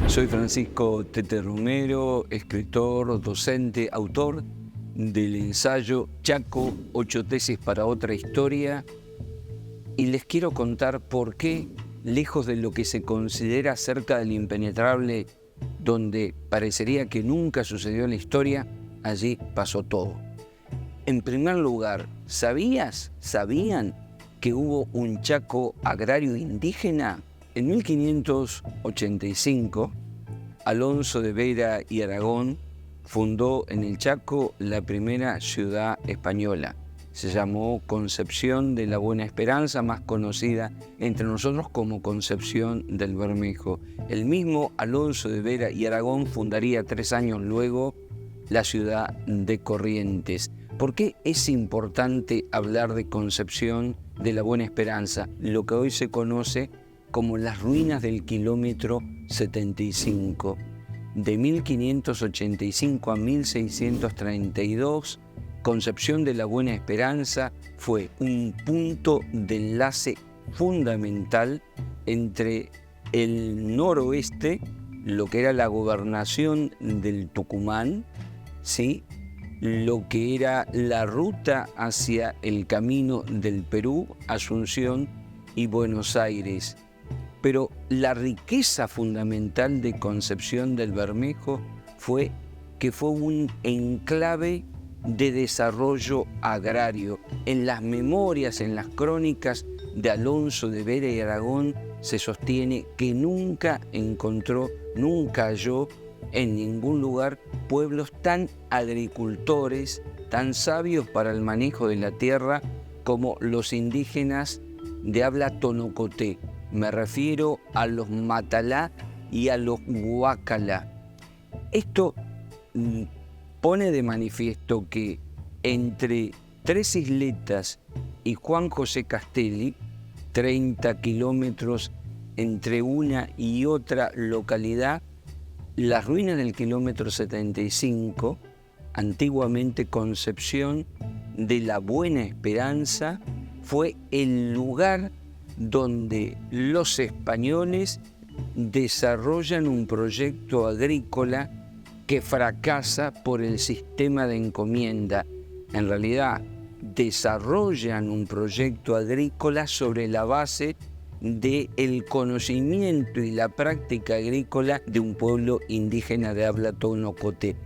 Soy Francisco Tete Romero, escritor, docente, autor del ensayo Chaco, 8 tesis para otra historia, y les quiero contar por qué, lejos de lo que se considera cerca del impenetrable, donde parecería que nunca sucedió en la historia, allí pasó todo. En primer lugar, ¿sabían que hubo un Chaco agrario indígena? En 1585, Alonso de Vera y Aragón fundó en el Chaco la primera ciudad española. Se llamó Concepción de la Buena Esperanza, más conocida entre nosotros como Concepción del Bermejo. El mismo Alonso de Vera y Aragón fundaría 3 años luego la ciudad de Corrientes. ¿Por qué es importante hablar de Concepción de la Buena Esperanza? Lo que hoy se conoce como las ruinas del kilómetro 75. De 1585 a 1632, Concepción de la Buena Esperanza fue un punto de enlace fundamental entre el noroeste, lo que era la gobernación del Tucumán, ¿sí?, lo que era la ruta hacia el camino del Perú, Asunción y Buenos Aires. Pero la riqueza fundamental de Concepción del Bermejo fue que fue un enclave de desarrollo agrario. En las memorias, en las crónicas de Alonso de Vera y Aragón se sostiene que nunca halló en ningún lugar pueblos tan agricultores, tan sabios para el manejo de la tierra como los indígenas de habla tonocoté. Me refiero a los matalá y a los huacalá. Esto pone de manifiesto que entre Tres Isletas y Juan José Castelli, 30 kilómetros entre una y otra localidad, las ruinas del kilómetro 75, antiguamente Concepción de la Buena Esperanza, fue el lugar donde los españoles desarrollan un proyecto agrícola que fracasa por el sistema de encomienda. En realidad, desarrollan un proyecto agrícola sobre la base del conocimiento y la práctica agrícola de un pueblo indígena de habla tonocoté.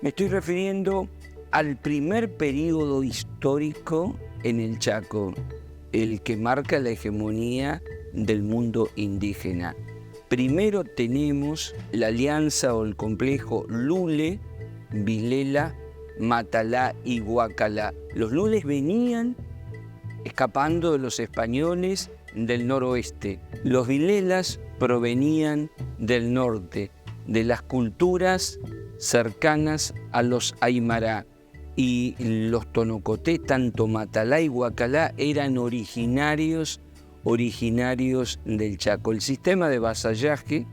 Me estoy refiriendo al primer periodo histórico en el Chaco, el que marca la hegemonía del mundo indígena. Primero tenemos la alianza o el complejo Lule, Vilela, Matalá y Huacalá. Los Lules venían escapando de los españoles del noroeste. Los Vilelas provenían del norte, de las culturas cercanas a los Aymará. Y los tonocoté, tanto Matalá y Huacalá, eran originarios del Chaco. El sistema de vasallaje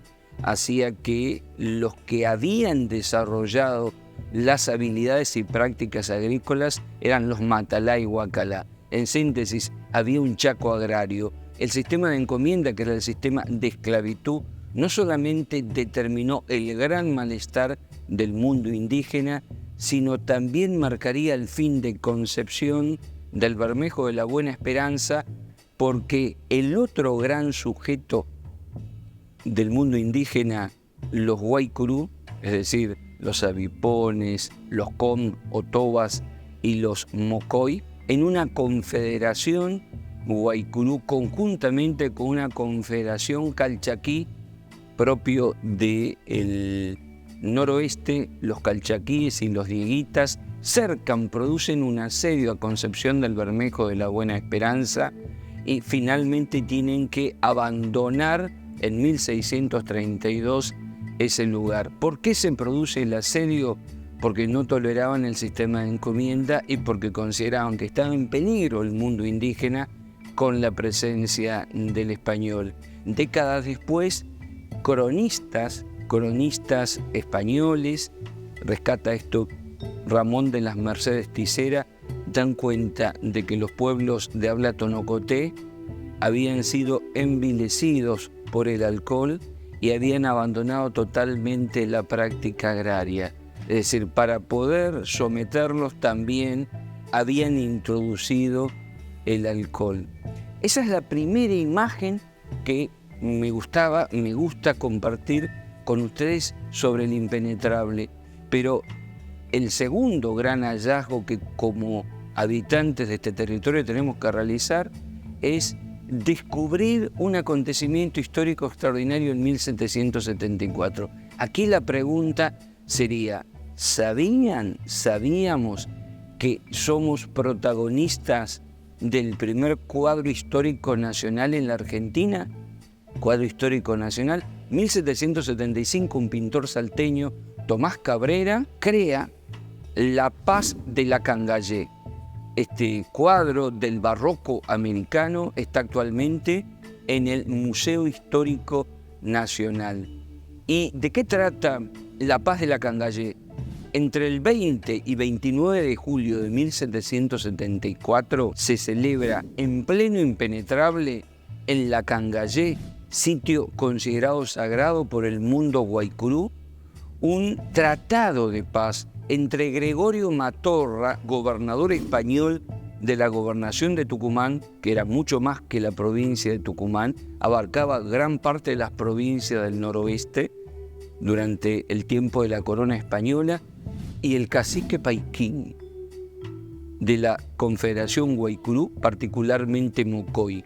hacía que los que habían desarrollado las habilidades y prácticas agrícolas eran los Matalá y Huacalá. En síntesis, había un Chaco agrario. El sistema de encomienda, que era el sistema de esclavitud, no solamente determinó el gran malestar del mundo indígena, sino también marcaría el fin de Concepción del Bermejo de la Buena Esperanza, porque el otro gran sujeto del mundo indígena, los Guaycurú, es decir, los avipones, los com o tobas y los mocoy, en una confederación Guaycurú conjuntamente con una confederación calchaquí propio del noroeste, los calchaquíes y los dieguitas producen un asedio a Concepción del Bermejo de la Buena Esperanza y finalmente tienen que abandonar en 1632 ese lugar. ¿Por qué se produce el asedio? Porque no toleraban el sistema de encomienda y porque consideraban que estaba en peligro el mundo indígena con la presencia del español. Décadas después, cronistas españoles, rescata esto Ramón de las Mercedes Ticera, dan cuenta de que los pueblos de habla tonocoté habían sido envilecidos por el alcohol y habían abandonado totalmente la práctica agraria. Es decir, para poder someterlos también habían introducido el alcohol. Esa es la primera imagen que me gusta compartir con ustedes sobre el impenetrable. Pero el segundo gran hallazgo que como habitantes de este territorio tenemos que realizar es descubrir un acontecimiento histórico extraordinario en 1774. Aquí la pregunta sería, ¿sabíamos que somos protagonistas del primer cuadro histórico nacional en la Argentina? Cuadro histórico nacional, 1775, un pintor salteño, Tomás Cabrera, crea La Paz de la Cangallet. Este cuadro del barroco americano está actualmente en el Museo Histórico Nacional. ¿Y de qué trata La Paz de la Cangallet? Entre el 20 y 29 de julio de 1774 se celebra en pleno impenetrable en la Cangallet, sitio considerado sagrado por el mundo guaycurú, un tratado de paz entre Gregorio Matorra, gobernador español de la gobernación de Tucumán, que era mucho más que la provincia de Tucumán, abarcaba gran parte de las provincias del noroeste durante el tiempo de la corona española, y el cacique Paiquín de la Confederación Guaycurú, particularmente Mocoy.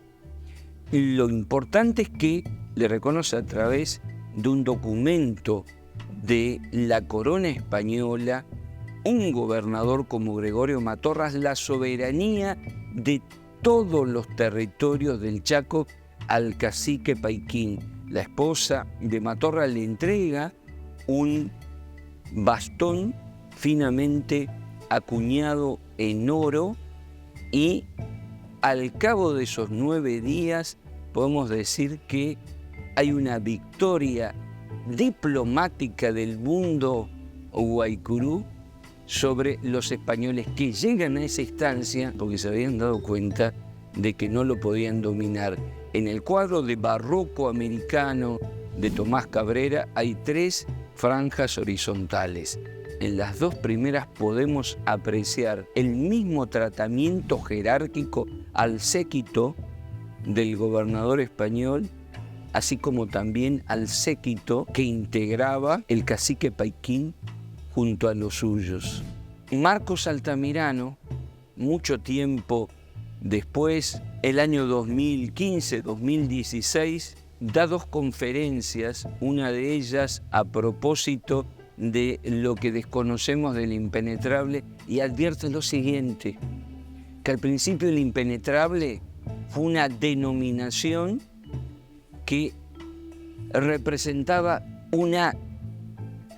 Lo importante es que le reconoce a través de un documento de la corona española, un gobernador como Gregorio Matorras, la soberanía de todos los territorios del Chaco al cacique Paiquín. La esposa de Matorras le entrega un bastón finamente acuñado en oro, y al cabo de esos 9 días podemos decir que hay una victoria diplomática del mundo guaycurú sobre los españoles, que llegan a esa instancia porque se habían dado cuenta de que no lo podían dominar. En el cuadro de barroco americano de Tomás Cabrera hay 3 franjas horizontales. En las 2 primeras podemos apreciar el mismo tratamiento jerárquico al séquito del gobernador español, así como también al séquito que integraba el cacique Paiquín junto a los suyos. Marcos Altamirano, mucho tiempo después, el año 2015-2016, da 2 conferencias, una de ellas a propósito de lo que desconocemos del impenetrable, y advierte lo siguiente, que al principio el impenetrable fue una denominación que representaba una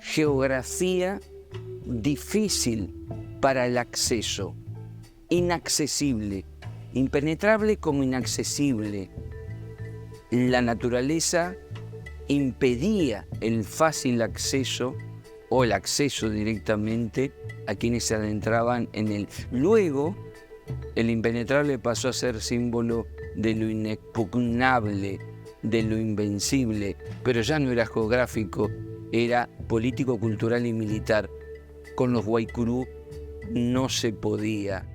geografía difícil para el acceso, inaccesible, impenetrable como inaccesible. La naturaleza impedía el fácil acceso o el acceso directamente a quienes se adentraban en él. Luego, el impenetrable pasó a ser símbolo de lo inexpugnable, de lo invencible, pero ya no era geográfico, era político, cultural y militar. Con los guaycurú no se podía.